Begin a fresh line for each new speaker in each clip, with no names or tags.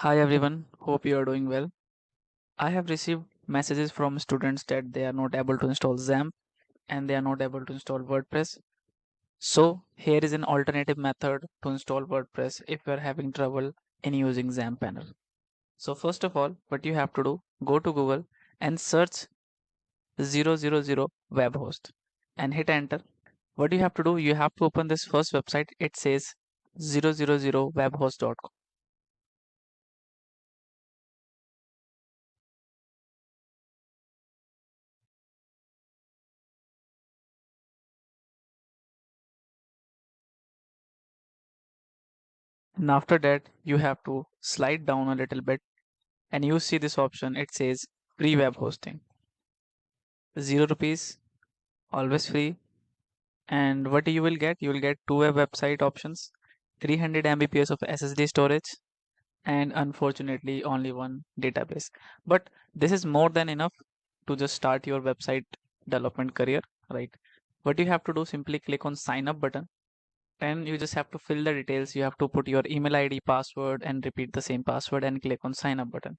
Hi everyone, hope you are doing well. I have received messages from students that they are not able to install XAMPP and they are not able to install WordPress. So here is an alternative method to install WordPress if you are having trouble in using XAMPP panel. So first of all, what you have to do, go to Google and search 000 web host and hit enter. What you have to do, you have to open this first website. It says 000webhost.com. And after that, you have to slide down a little bit and you see this option. It says free web hosting, 0 rupees, always free. And what you will get? You will get two website options, 300 Mbps of SSD storage, and unfortunately only one database. But this is more than enough to just start your website development career, right? What you have to do, simply click on sign up button and you just have to fill the details. You have to put your email ID, password, and repeat the same password and click on sign up button.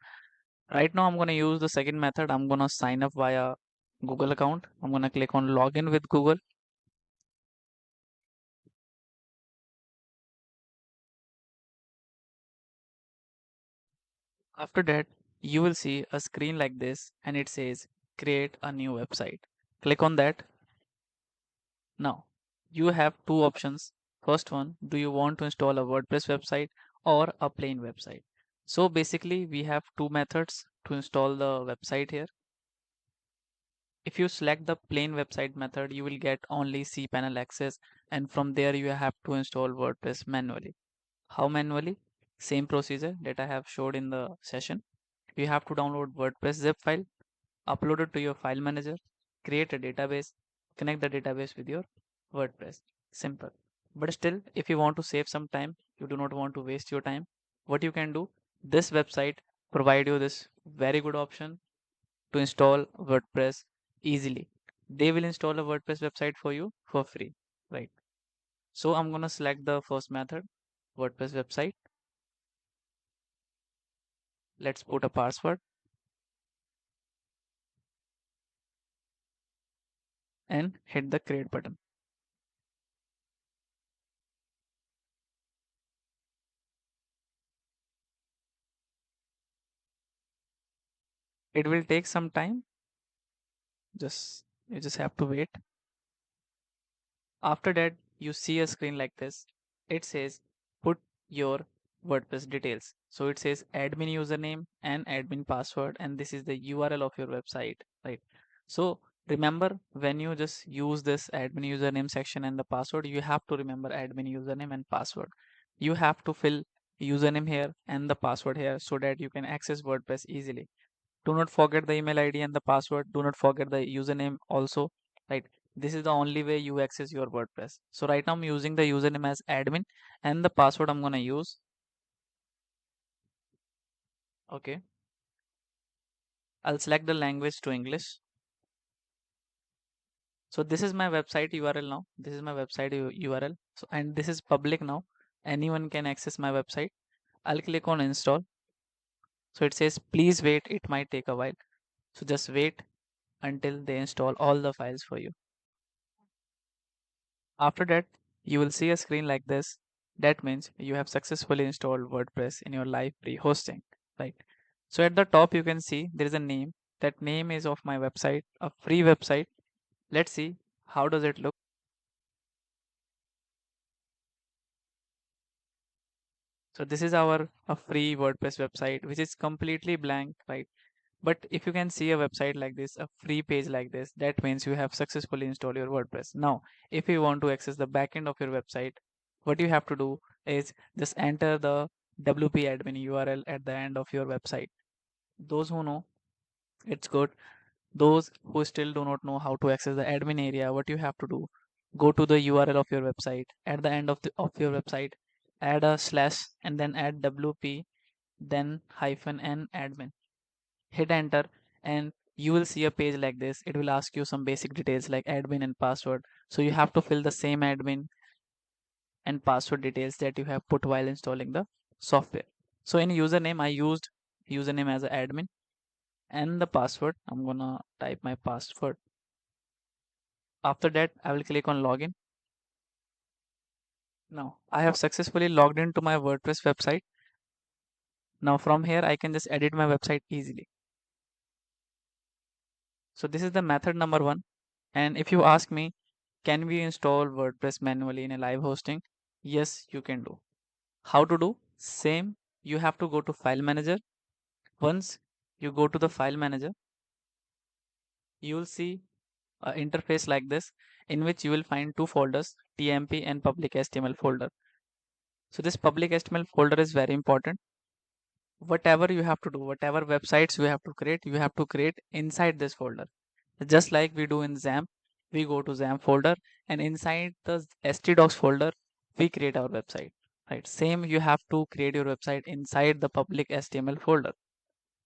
Right now, I'm going to use the second method. I'm going to sign up via Google account. I'm going to click on login with Google. After that, you will see a screen like this and it says create a new website. Click on that. Now, you have two options. First one, do you want to install a WordPress website or a plain website? So basically, we have two methods to install the website here. If you select the plain website method, you will get only cPanel access, and from there you have to install WordPress manually. How manually? Same procedure that I have showed in the session. You have to download WordPress zip file, upload it to your file manager, create a database, connect the database with your WordPress. Simple. But still, if you want to save some time, you do not want to waste your time, what you can do, this website provide you this very good option to install WordPress easily. They will install a WordPress website for you for free, right? So I'm gonna select the first method, WordPress website. Let's put a password and hit the create button. It will take some time. You just have to wait. After that, you see a screen like this. It says put your WordPress details. So it says admin username and admin password, and this is the URL of your website, right? So remember, when you just use this admin username section and the password, you have to remember admin username and password. You have to fill username here and the password here so that you can access WordPress easily. Do not forget the email ID and the password. Do not forget the username also, right? This is the only way you access your WordPress. So right now I'm using the username as admin and the password I'm gonna use. Okay, I'll select the language to English. So this is my website URL now. This is my website URL. So, and this is public now. Anyone can access my website. I'll click on install. So it says please wait, it might take a while. So just wait until they install all the files for you. After that, you will see a screen like this. That means you have successfully installed WordPress in your live free hosting, right? So at the top, you can see there is a name. That name is of my website, a free website. Let's see how does it look. So this is our a free WordPress website, which is completely blank, right? But if you can see a website like this, a free page like this, that means you have successfully installed your WordPress. Now, if you want to access the backend of your website, what you have to do is just enter the WP admin URL at the end of your website. Those who know, it's good. Those who still do not know how to access the admin area, what you have to do, go to the URL of your website. At the end of your website, add a slash and then add WP, then hyphen and admin. Hit enter and you will see a page like this. It will ask you some basic details like admin and password. So you have to fill the same admin and password details that you have put while installing the software. So in username, I used username as an admin, and the password, I'm gonna type my password. After that, I will click on login. Now I have successfully logged into my WordPress website. Now from here, I can just edit my website easily. So this is the method number one. And if you ask me, can we install WordPress manually in a live hosting? Yes, you can do. How to do? Same. You have to go to File Manager. Once you go to the File Manager, you will see an interface like this, in which you will find two folders, TMP and public HTML folder. So this public HTML folder is very important. Whatever you have to do, whatever websites you have to create inside this folder. Just like we do in XAMPP, we go to XAMPP folder, and inside the htdocs folder, we create our website. Right? Same, you have to create your website inside the public HTML folder.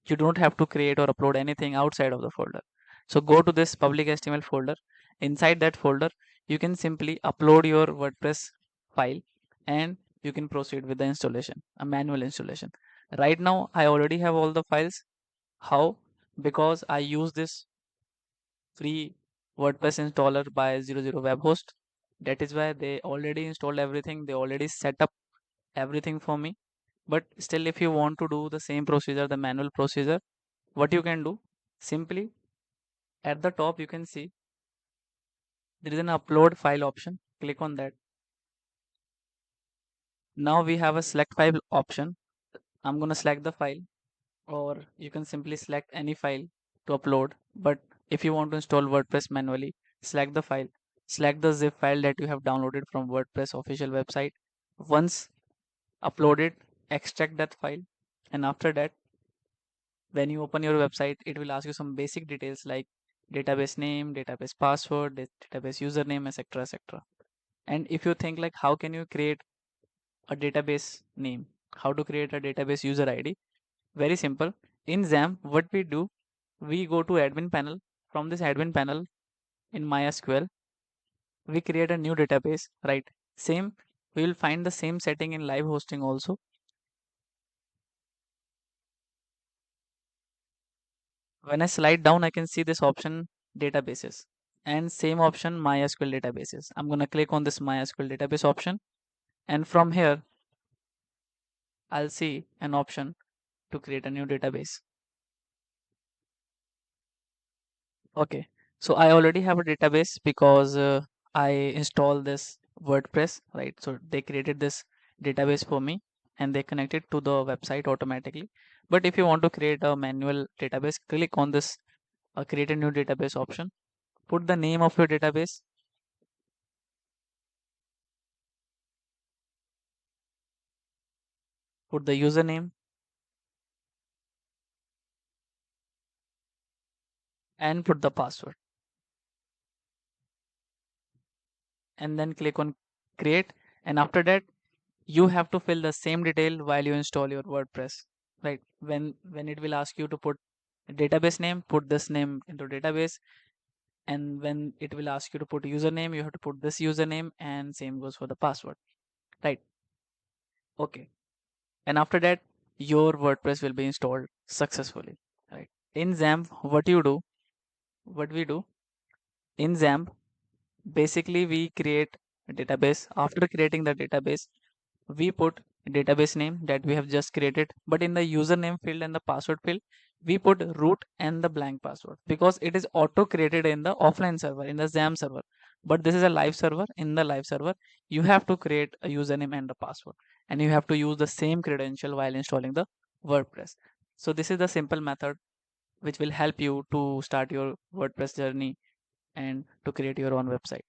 You don't have to create or upload anything outside of the folder. So go to this public HTML folder. Inside that folder, you can simply upload your WordPress file, and you can proceed with the installation, a manual installation. Right now, I already have all the files. How? Because I use this free WordPress installer by 00 web host. That is why they already installed everything. They already set up everything for me. But still, if you want to do the same procedure, the manual procedure, what you can do, simply at the top, you can see there is an upload file option. Click on that. Now we have a select file option. I'm going to select the file, or you can simply select any file to upload. But if you want to install WordPress manually, select the file, select the zip file that you have downloaded from WordPress official website. Once uploaded, extract that file, and after that, when you open your website, it will ask you some basic details like database name, database password, database username, etc., etc. And if you think like how can you create a database name, how to create a database user ID, very simple. In XAMPP, what we do, we go to admin panel. From this admin panel in MySQL, we create a new database, right? Same, we will find the same setting in live hosting also. When I slide down, I can see this option databases, and same option MySQL databases. I'm going to click on this MySQL database option, and from here, I'll see an option to create a new database. Okay, so I already have a database because I installed this WordPress, right? So they created this database for me, and they connected to the website automatically. But if you want to create a manual database, click on this create a new database option. Put the name of your database, put the username, and put the password, and then click on create. And after that, you have to fill the same detail while you install your WordPress, right? When it will ask you to put database name, put this name into database, and when it will ask you to put username, you have to put this username, and same goes for the password, right? Okay, and after that, your WordPress will be installed successfully, right? In XAMPP, what we do in XAMPP, basically we create a database. After creating the database, we put database name that we have just created, but in the username field and the password field, we put root and the blank password, because it is auto created in the offline server, in the XAMPP server. But this is a live server. In the live server, you have to create a username and a password, and you have to use the same credential while installing the WordPress. So this is the simple method which will help you to start your WordPress journey and to create your own website.